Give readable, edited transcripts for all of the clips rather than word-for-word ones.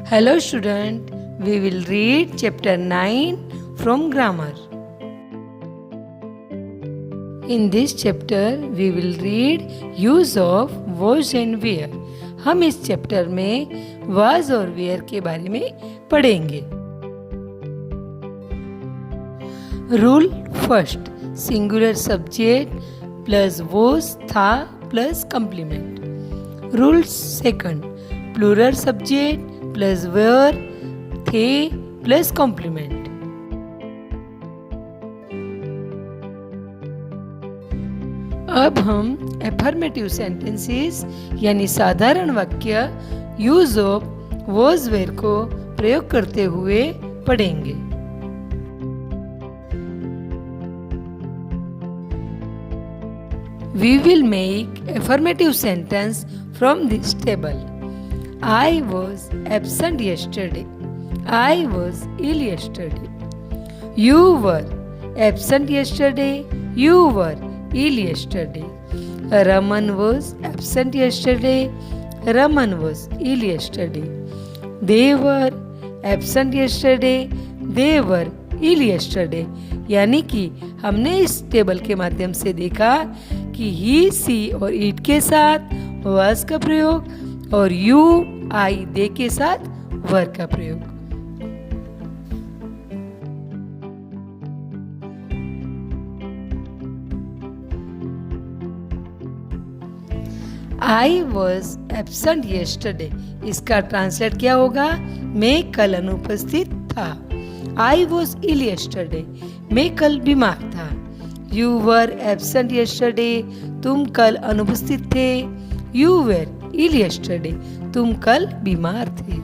Hello student, we will read chapter 9 from grammar. In this chapter we will read use of was and where. हम इस chapter में was और where के बारे में पढ़ेंगे. Rule first, singular subject plus was था plus complement. Rule second, plural subject plus were थे प्लस कॉम्प्लीमेंट. अब हम एफर्मेटिव सेंटेंसेस यानी साधारण वाक्य यूज ऑफ वॉज वेयर को प्रयोग करते हुए पढ़ेंगे. We will make affirmative sentence from this table. I was absent yesterday. I was ill yesterday. You were absent yesterday. You were ill yesterday. Raman was absent yesterday. Raman was ill yesterday. They were absent yesterday. They were ill yesterday. यानी कि हमने इस table के माध्यम से देखा कि ही, सी और इट के साथ was का प्रयोग और यू, आई, दे के साथ वर का प्रयोग. I was absent yesterday. इसका ट्रांसलेट क्या होगा? मैं कल अनुपस्थित था. I was ill yesterday. मैं कल बीमार था. You were absent yesterday. तुम कल अनुपस्थित थे. You were ill yesterday. तुम कल बीमार थे.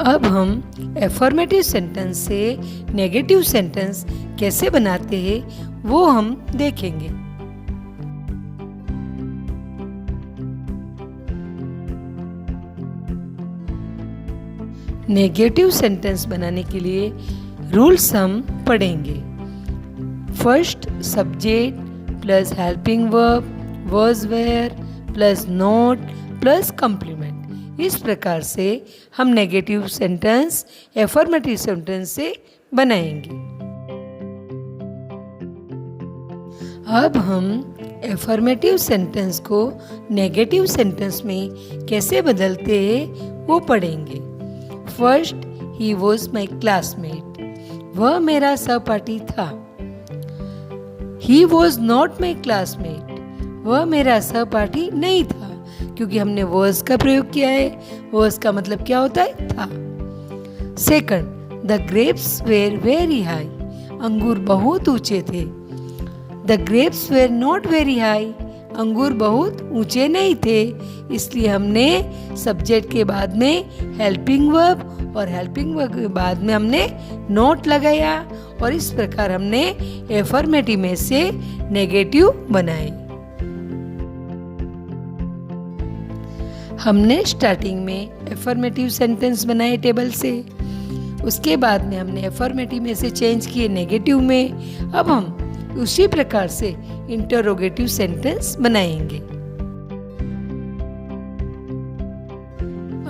अब हम एफर्मेटिव सेंटेंस से नेगेटिव सेंटेंस कैसे बनाते हैं वो हम देखेंगे. नेगेटिव सेंटेंस बनाने के लिए रूल्स हम पढ़ेंगे. First, subject plus helping verb was where plus note plus complement. इस प्रकार से हम नेगेटिव सेंटेंस एफर्मेटिव सेंटेंस से बनाएंगे. अब हम एफर्मेटिव सेंटेंस को नेगेटिव सेंटेंस में कैसे बदलते हैं वो पढ़ेंगे. First, he was my classmate. वह मेरा सहपाठी था. ही वॉज नॉट माई क्लासमेट. वह मेरा सहपाठी नहीं था, क्योंकि हमने वॉज का प्रयोग किया है. वॉज का मतलब क्या होता है? था. Second, the grapes were very high. अंगूर बहुत ऊंचे थे. The grapes were not very high. अंगूर बहुत ऊंचे नहीं थे. इसलिए हमने सब्जेक्ट के बाद में हेल्पिंग वर्ब और हेल्पिंग वर्ब के बाद में हमने नोट लगाया और इस प्रकार हमने एफर्मेटिव में से नेगेटिव बनाए. हमने स्टार्टिंग में एफर्मेटिव सेंटेंस बनाए टेबल से. उसके बाद में हमने एफर्मेटिव में से चेंज किए नेगेटिव में. अब हम उसी प्रकार से इंटरोगेटिव सेंटेंस बनाएंगे.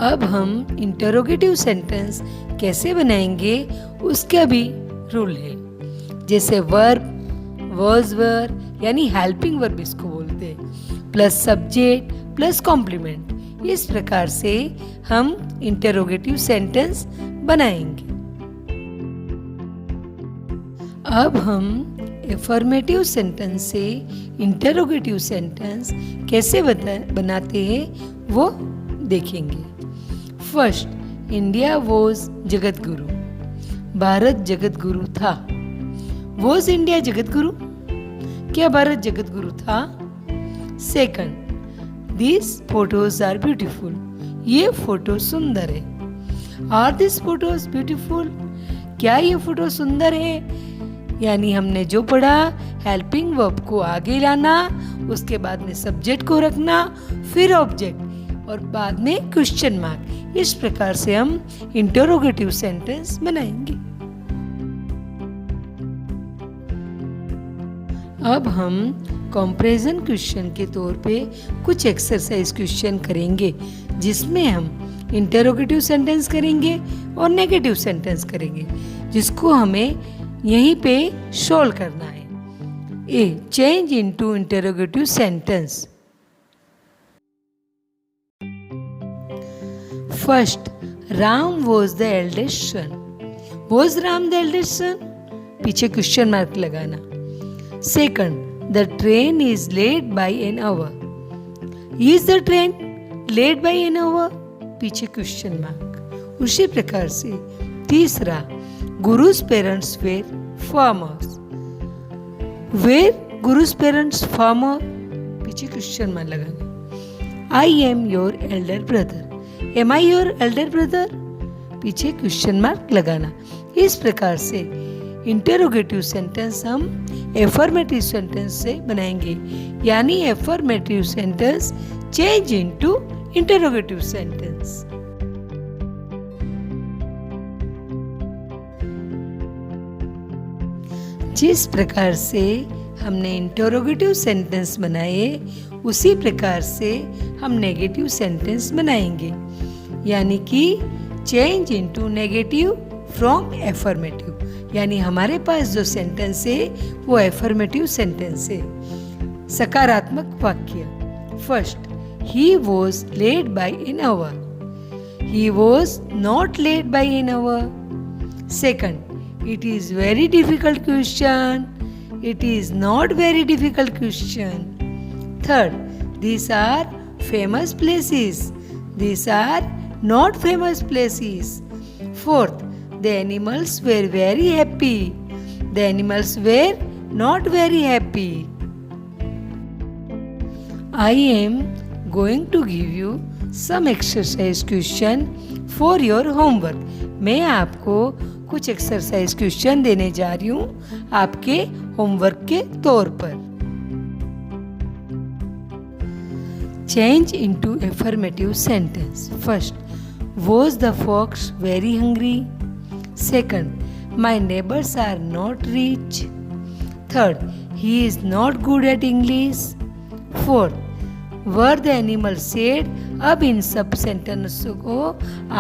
अब हम इंटरोगेटिव सेंटेंस कैसे बनाएंगे उसका भी रूल है. जैसे वर्ब was were यानी हेल्पिंग वर्ब इसको बोलते हैं, प्लस सब्जेक्ट प्लस कॉम्प्लीमेंट. इस प्रकार से हम इंटरोगेटिव सेंटेंस बनाएंगे. अब हम एफर्मेटिव सेंटेंस से इंटरोगेटिव सेंटेंस कैसे बनाते हैं वो देखेंगे. First, India was Jagat Guru. Bharat जगत गुरु था. Was India Jagat Guru? क्या भारत जगत गुरु था? Second, this photos are beautiful. ये फोटो सुंदर है. Are this photos beautiful? क्या ये फोटो सुंदर है? यानी हमने जो पढ़ा, हेल्पिंग वर्ब को आगे लाना, उसके बाद में सब्जेक्ट को रखना, फिर ऑब्जेक्ट और बाद में क्वेश्चन मार्क. इस प्रकार से हम इंटरोगेटिव सेंटेंस बनाएंगे. अब हम कंपैरिजन क्वेश्चन के तौर पे कुछ एक्सरसाइज क्वेश्चन करेंगे, जिसमें हम इंटरोगेटिव सेंटेंस करेंगे और नेगेटिव सेंटेंस करेंगे, जिसको हमें यहीं पे सोल्व करना है। A, change into interrogative sentence. First, Ram was the eldest son. Was Ram the eldest son? पीछे क्वेश्चन मार्क लगाना। Second, the train is late by an hour. Is the train late by an hour? पीछे question mark. उसी प्रकार से तीसरा, Guru's parents were farmers. Were Guru's parents farmer? पीछे question mark लगाना। I am your elder brother. Am I your elder brother? पीछे question mark लगाना। इस प्रकार से इंटरोगेटिव सेंटेंस हम एफर्मेटिव सेंटेंस से बनाएंगे, यानी affirmative sentence change into interrogative sentence. जिस प्रकार से हमने इंटरोगेटिव सेंटेंस बनाए, उसी प्रकार से हम नेगेटिव सेंटेंस बनाएंगे, यानी कि change into negative from affirmative, यानी हमारे पास जो सेंटेंस है वो एफर्मेटिव सेंटेंस है। सकारात्मक वाक्य। First, he was late by an hour. He was not late by an hour. Second, it is very difficult question. It is not very difficult question. Third, these are famous places. These are not famous places. Fourth, the animals were very happy. The animals were not very happy. I am going to give you some exercise question for your homework. मैं आपको कुछ exercise question देने जा रही हूँ आपके homework के तौर पर। Change into affirmative sentence. First, was the fox very hungry? Second, my neighbors are not rich. Third, he is not good at English. Fourth, were the animals sad? अब इन सब सेंटेंस को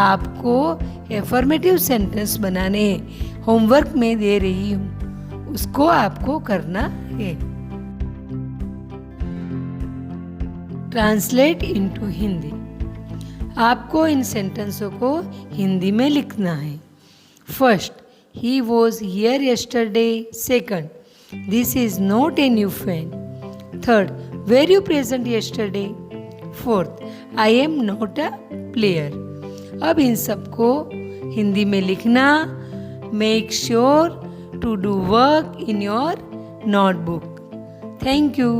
आपको एफर्मेटिव सेंटेंस बनाने homework में दे रही हूँ, उसको आपको करना है। Translate into Hindi. आपको इन सेंटेंसों को हिंदी में लिखना है। First, he was here yesterday. Second, this is not a new fan. Third, were you present yesterday. Fourth, I am not a player. अब इन सबको हिंदी में लिखना। Make sure to do work in your notebook. Thank you.